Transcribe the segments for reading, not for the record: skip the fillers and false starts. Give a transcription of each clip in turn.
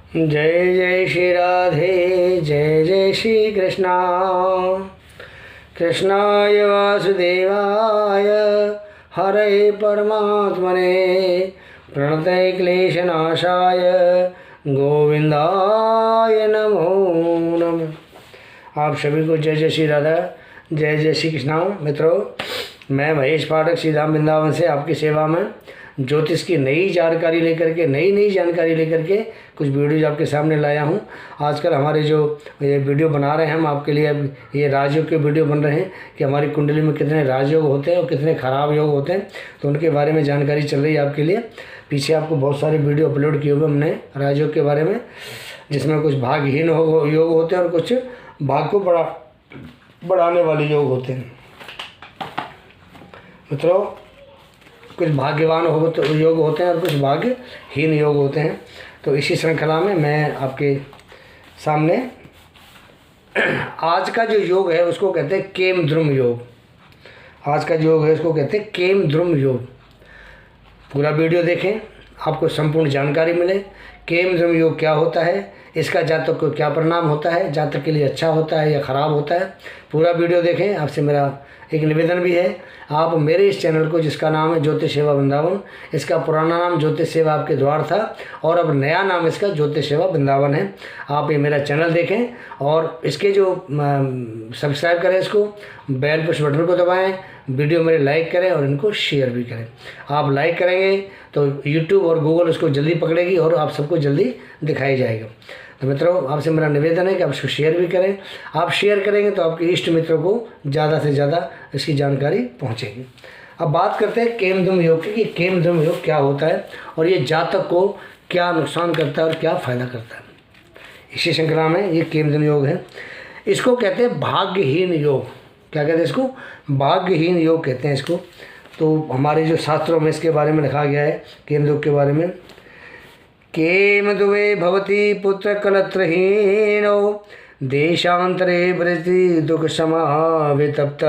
जय जय श्री राधे जय जय श्री कृष्णा। कृष्णाय वासुदेवाय हरे परमात्मने प्रणतये क्लेशनाशाय गोविंदाय नमो नमः। आप सभी को जय जय श्री राधा जय जय श्री कृष्णा। मित्रों, मैं महेश पाठक श्रीधाम वृंदावन से आपकी सेवा में ज्योतिष की नई जानकारी लेकर के नई जानकारी लेकर के कुछ वीडियोज आपके सामने लाया हूं। आजकल हमारे जो ये वीडियो बना रहे हैं हम आपके लिए, ये राजयोग के वीडियो बन रहे हैं कि हमारी कुंडली में कितने राजयोग होते हैं और कितने खराब योग होते हैं, तो उनके बारे में जानकारी चल रही है आपके लिए। पीछे आपको बहुत सारे वीडियो अपलोड किए हुए हमने राजयोग के बारे में, जिसमें कुछ भागहीन योग होते हैं और कुछ भाग को बढ़ाने वाले योग होते हैं। मित्रों, कुछ भाग्यवान योग होते हैं और कुछ भाग्यहीन योग होते हैं। तो इसी श्रृंखला में मैं आपके सामने आज का जो योग है उसको कहते हैं केम द्रुम योग। आज का जो योग है उसको कहते हैं केम द्रुम योग। पूरा वीडियो देखें, आपको संपूर्ण जानकारी मिले। केम द्रुम योग क्या होता है, इसका जातक को क्या परिणाम होता है, जातक के लिए अच्छा होता है या ख़राब होता है, पूरा वीडियो देखें। आपसे मेरा एक निवेदन भी है, आप मेरे इस चैनल को, जिसका नाम है ज्योतिष सेवा वृंदावन, इसका पुराना नाम ज्योतिष सेवा आपके द्वार था और अब नया नाम इसका ज्योतिष सेवा वृंदावन है। आप ये मेरा चैनल देखें और इसके जो सब्सक्राइब करें, इसको बेल पुश बटन को दबाएं, वीडियो मेरे लाइक करें और इनको शेयर भी करें। आप लाइक करेंगे तो यूट्यूब और गूगल उसको जल्दी पकड़ेगी और आप सबको जल्दी दिखाई जाएगा। तो मित्रों, आपसे मेरा निवेदन है कि आप इसको शेयर भी करें। आप शेयर करेंगे तो आपके इष्ट मित्रों को ज़्यादा से ज़्यादा इसकी जानकारी पहुंचेगी। अब बात करते हैं केम द्रुम योग की, कि केम द्रुम योग क्या होता है और ये जातक को क्या नुकसान करता है और क्या फ़ायदा करता है। इसी श्रृंखला में ये केम द्रुम योग है। इसको कहते हैं भाग्यहीन योग। क्या कहते हैं इसको? भाग्यहीन योग कहते हैं इसको। तो हमारे जो शास्त्रों में इसके बारे में लिखा गया है केम योग के बारे में, केम दुवे भवति पुत्र कलत्रहीनो देशांतरे व्रति दुख समावितप्त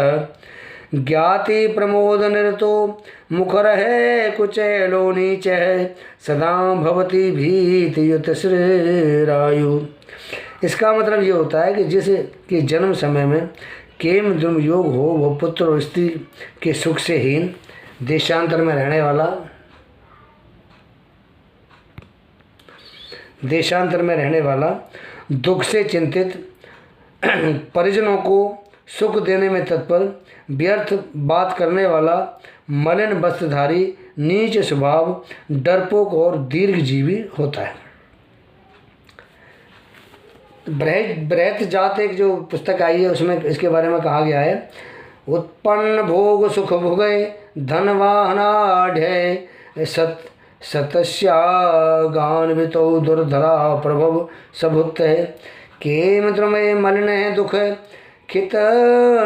ज्ञाति प्रमोद निरतो मुखर है कुचैलो नीच सदा भवति भीति युत श्रीरायु। इसका मतलब ये होता है कि जिस कि जन्म समय में केम द्रुम योग हो, वो पुत्र और स्त्री के सुख से हीन, देशांतर में रहने वाला, दुख से चिंतित, परिजनों को सुख देने में तत्पर, व्यर्थ बात करने वाला, मलिन वस्त्रधारी, नीच स्वभाव, डरपोक और दीर्घजीवी होता है। बृहत जात एक जो पुस्तक आई है उसमें इसके बारे में कहा गया है, उत्पन्न भोग सुख भुगे धनवाहनाढ़ सतस्यागान्वितो दुर्धरा प्रभव सबुत है। केम द्रुमे मलिन है दुख खित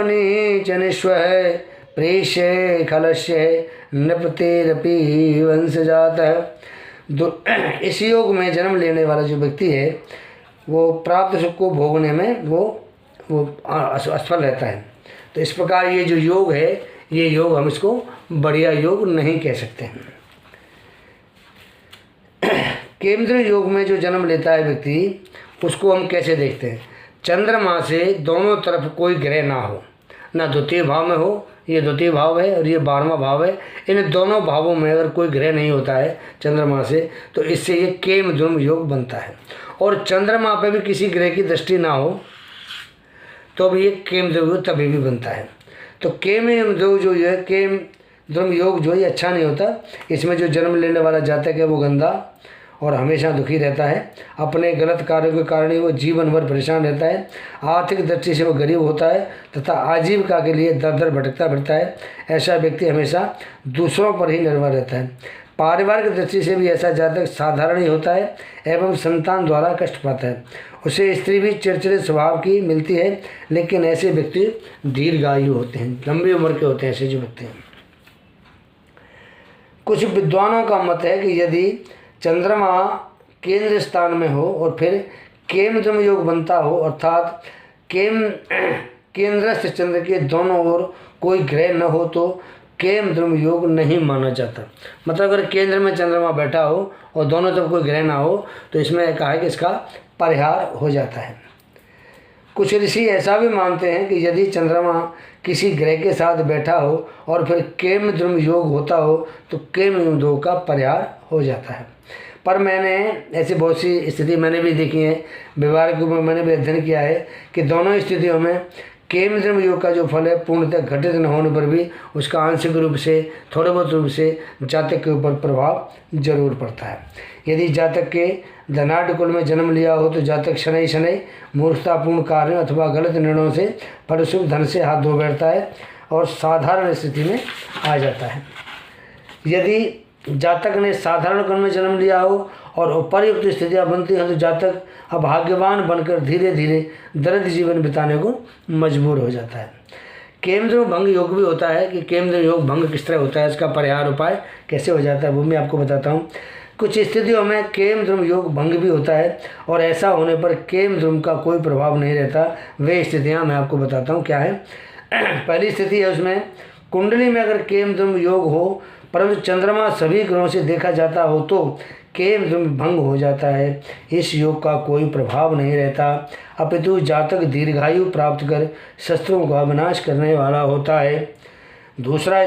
नीच निस्व है प्रेष्य खलस्य नृपतेरपि वंश जात है। इस योग में जन्म लेने वाला जो व्यक्ति है वो प्राप्त सुख को भोगने में वो असफल रहता है। तो इस प्रकार ये जो योग है, ये योग हम इसको बढ़िया योग नहीं कह सकते हैं। केम द्रुम योग में जो जन्म लेता है व्यक्ति, उसको हम कैसे देखते हैं? चंद्रमा से दोनों तरफ कोई ग्रह ना हो, ना द्वितीय भाव में हो, ये द्वितीय भाव है और ये 12वां भाव है, इन दोनों भावों में अगर कोई ग्रह नहीं होता है चंद्रमा से, तो इससे ये केम द्रुम योग बनता है। और चंद्रमा पे भी किसी ग्रह की दृष्टि ना हो तो भी ये केम द्रुम योग तभी भी बनता है। तो केम द्रुम जो है, केम द्रुम योग जो है अच्छा नहीं होता। इसमें जो जन्म लेने वाला जातक है वो गंदा और हमेशा दुखी रहता है। अपने गलत कार्यों के कारण ही वो जीवन भर परेशान रहता है। आर्थिक दृष्टि से वो गरीब होता है तथा आजीविका के लिए दर दर भटकता फिरता है। ऐसा व्यक्ति हमेशा दूसरों पर ही निर्भर रहता है। पारिवारिक दृष्टि से भी ऐसा जातक साधारण ही होता है एवं संतान द्वारा कष्ट पाता है। उसे स्त्री भी चिड़चिड़े स्वभाव की मिलती है, लेकिन ऐसे व्यक्ति दीर्घायु होते हैं, लंबी उम्र के होते हैं ऐसे जो व्यक्ति हैं। कुछ विद्वानों का मत है कि यदि चंद्रमा केंद्र स्थान में हो और फिर केम द्रुम योग बनता हो, अर्थात केंद्रस्थ चंद्र के दोनों ओर कोई ग्रह न हो, तो केम ध्रुव योग नहीं माना जाता। मतलब अगर केंद्र में चंद्रमा बैठा हो और दोनों तरफ कोई ग्रह ना हो तो इसमें कहा है कि इसका परिहार हो जाता है। कुछ ऋषि ऐसा भी मानते हैं कि यदि चंद्रमा किसी ग्रह के साथ बैठा हो और फिर केम ध्रुव योग होता हो तो केम योग का परिहार हो जाता है। पर मैंने ऐसी बहुत सी स्थिति मैंने भी देखी है, व्यवहार के रूप में मैंने भी अध्ययन किया है कि दोनों स्थितियों में केम ध्रुव योग का जो फल है पूर्णतः घटित न होने पर भी उसका आंशिक रूप से थोड़े बहुत रूप से जातक के ऊपर प्रभाव जरूर पड़ता है। यदि जातक के धनाढ़ कुल में जन्म लिया हो तो जातक शनै शनै मूर्खतापूर्ण कार्यों अथवा गलत निर्णयों से फलस्वरूप धन से हाथ धो बैठता है और साधारण स्थिति में आ जाता है। यदि जातक ने साधारण कुल में जन्म लिया हो और उपर्युक्त स्थितियाँ बनती हैं तो जातक अभाग्यवान बनकर धीरे धीरे दरिद्र जीवन बिताने को मजबूर हो जाता है। केम ध्रुव भंग योग भी होता है कि केम ध्रुव योग भंग किस तरह होता है, इसका परिहार उपाय कैसे हो जाता है वो मैं आपको बताता हूँ। कुछ स्थितियों में केम ध्रुव योग भंग भी होता है और ऐसा होने पर केम ध्रुव का कोई प्रभाव नहीं रहता। वे स्थितियाँ मैं आपको बताता हूँ क्या है। पहली स्थिति है उसमें कुंडली में अगर केम ध्रुव योग हो परंतु चंद्रमा सभी ग्रहों से देखा जाता हो तो केम ध्रुव भंग हो जाता है। इस योग का कोई प्रभाव नहीं रहता, अपितु जातक दीर्घायु प्राप्त कर शस्त्रों का विनाश करने वाला होता है। दूसरा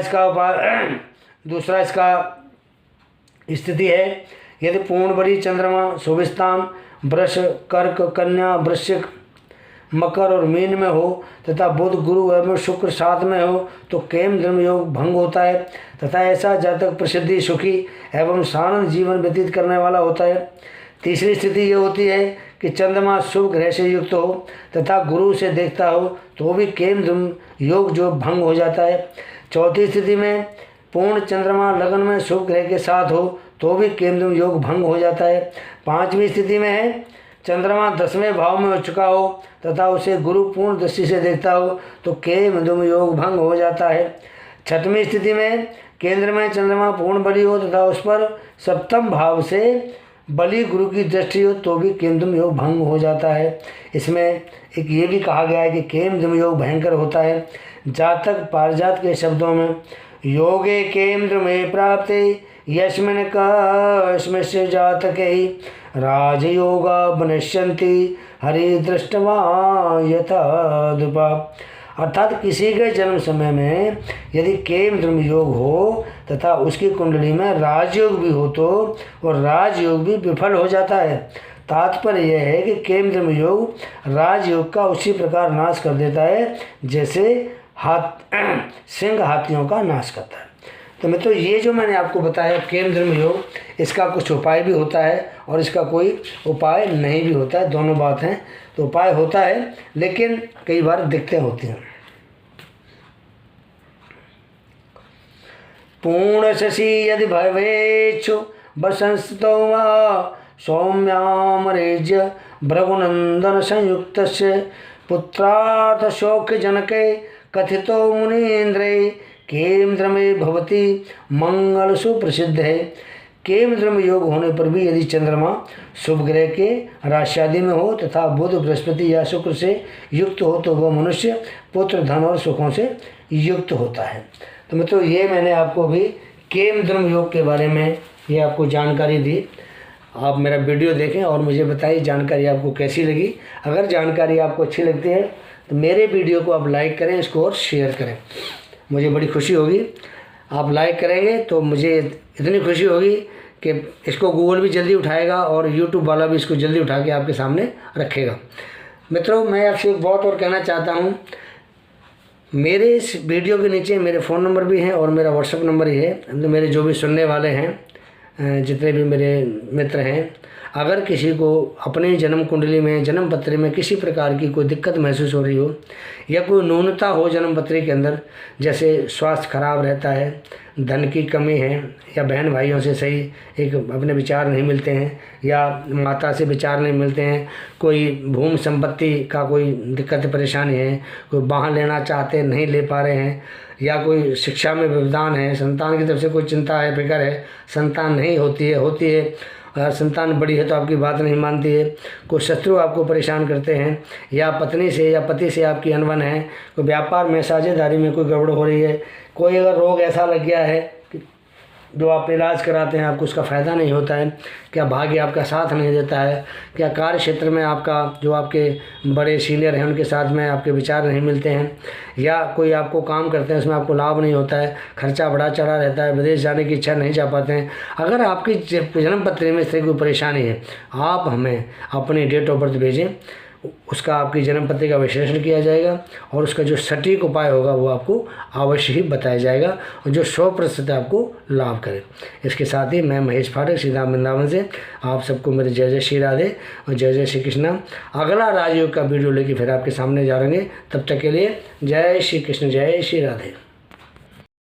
इसका स्थिति है यदि पूर्ण बड़ी चंद्रमा शुभस्थान वृष कर्क कन्या वृश्चिक मकर और मीन में हो तथा बुध गुरु एवं शुक्र साथ में हो तो केम ध्रुव योग भंग होता है तथा ऐसा जातक प्रसिद्धि सुखी एवं शानंद जीवन व्यतीत करने वाला होता है। तीसरी स्थिति ये होती है कि चंद्रमा शुभ ग्रह से युक्त हो तथा गुरु से देखता हो तो भी केम ध्रुव योग जो भंग हो जाता है। चौथी स्थिति में पूर्ण चंद्रमा लगन में शुभ ग्रह के साथ हो तो भी केम ध्रुव योग भंग हो जाता है। पांचवी स्थिति में है चंद्रमा 10वें भाव में हो चुका हो तथा उसे गुरु पूर्ण दृष्टि से देखता हो तो केम ध्रुव योग भंग हो जाता है। छठवीं स्थिति में केंद्र में चंद्रमा पूर्ण बली हो तथा उस पर सप्तम भाव से बली गुरु की दृष्टि हो तो भी केम ध्रुव योग भंग हो जाता है। इसमें एक ये भी कहा गया है कि केम ध्रुव योग भयंकर होता है। जातक पारिजात के शब्दों में योगे केम ध्रुवे प्राप्ते यस्मिन् कस्मिंश्चित् जातके राजयोगा बनश्यन्ति हरि दृष्टवा यथादुपा। अर्थात किसी के जन्म समय में यदि केम ध्रुव योग हो तथा उसकी कुंडली में राजयोग भी हो तो और राजयोग भी विफल हो जाता है। तात्पर्य यह है कि केम ध्रुव योग राजयोग का उसी प्रकार नाश कर देता है जैसे सिंह हाथियों का नाश करता है। तो मित्रों ये जो मैंने आपको बताया केम ध्रुव योग, इसका कुछ उपाय भी होता है और इसका कोई उपाय नहीं भी होता है, दोनों बात हैं। तो उपाय होता है लेकिन कई बार दिक्कतें होती हैं। पूर्ण शशि यदि भवेच्छु वसंस्तो वा सौम्यामरेज्य भृगुनंदन संयुक्तस्य पुत्रार्थ शौक्य जनके कथितो मुनीन्द्रे केम ध्रुवे भवति मंगल सुप्रसिद्ध है। केम ध्रुव योग होने पर भी यदि चंद्रमा शुभ ग्रह के राशि आदि में हो तथा बुध बृहस्पति या शुक्र से युक्त हो तो वह मनुष्य पुत्र धन और सुखों से युक्त होता है। तो मित्रों ये मैंने आपको भी केम ध्रुव योग के बारे में ये आपको जानकारी दी। आप मेरा वीडियो देखें और मुझे बताइए जानकारी आपको कैसी लगी। अगर जानकारी आपको अच्छी लगती है तो मेरे वीडियो को आप लाइक करें, इसको और शेयर करें, मुझे बड़ी खुशी होगी। आप लाइक करेंगे तो मुझे इतनी खुशी होगी कि इसको गूगल भी जल्दी उठाएगा और यूट्यूब वाला भी इसको जल्दी उठा के आपके सामने रखेगा। मित्रों मैं आपसे एक बात और कहना चाहता हूँ, मेरे इस वीडियो के नीचे मेरे फ़ोन नंबर भी हैं और मेरा व्हाट्सएप नंबर ही है। तो मेरे जो भी सुनने वाले हैं, जितने भी मेरे मित्र हैं, अगर किसी को अपने जन्म कुंडली में जन्म पत्री में किसी प्रकार की कोई दिक्कत महसूस हो रही हो या कोई न्यूनता हो जन्म पत्री के अंदर, जैसे स्वास्थ्य खराब रहता है, धन की कमी है या बहन भाइयों से सही एक अपने विचार नहीं मिलते हैं या माता से विचार नहीं मिलते हैं, कोई भूमि संपत्ति का कोई दिक्कत परेशानी है, कोई वाहन लेना चाहते हैं नहीं ले पा रहे हैं, या कोई शिक्षा में व्यवधान है, संतान की तरफ से कोई चिंता है, फिक्र है, संतान नहीं होती है अगर संतान बड़ी है तो आपकी बात नहीं मानती है, कोई शत्रु आपको परेशान करते हैं, या पत्नी से या पति से आपकी अनबन है, कोई व्यापार में साझेदारी में कोई गड़बड़ हो रही है, कोई अगर रोग ऐसा लग गया है कि जो आप इलाज कराते हैं आपको उसका फ़ायदा नहीं होता है, क्या भाग्य आपका साथ नहीं देता है, क्या कार्य क्षेत्र में आपका जो आपके बड़े सीनियर हैं उनके साथ में आपके विचार नहीं मिलते हैं, या कोई आपको काम करते हैं उसमें आपको लाभ नहीं होता है, खर्चा बढ़ा चढ़ा रहता है, विदेश जाने की इच्छा नहीं जा पाते हैं। अगर आपकी जन्म पत्री में इस तरह की कोई परेशानी है, आप हमें अपनी डेट ऑफ बर्थ भेजें, उसका आपकी जन्म पत्री का विश्लेषण किया जाएगा और उसका जो सटीक उपाय होगा वो आपको अवश्य ही बताया जाएगा और जो 100% आपको लाभ करे। इसके साथ ही मैं महेश फाटक सीधा वृंदावन से आप सबको मेरे जय जय श्री राधे और जय जय श्री कृष्णा। अगला राजयोग का वीडियो लेके फिर आपके सामने जा रहेंगे, तब तक के लिए जय श्री कृष्ण, जय श्री राधे।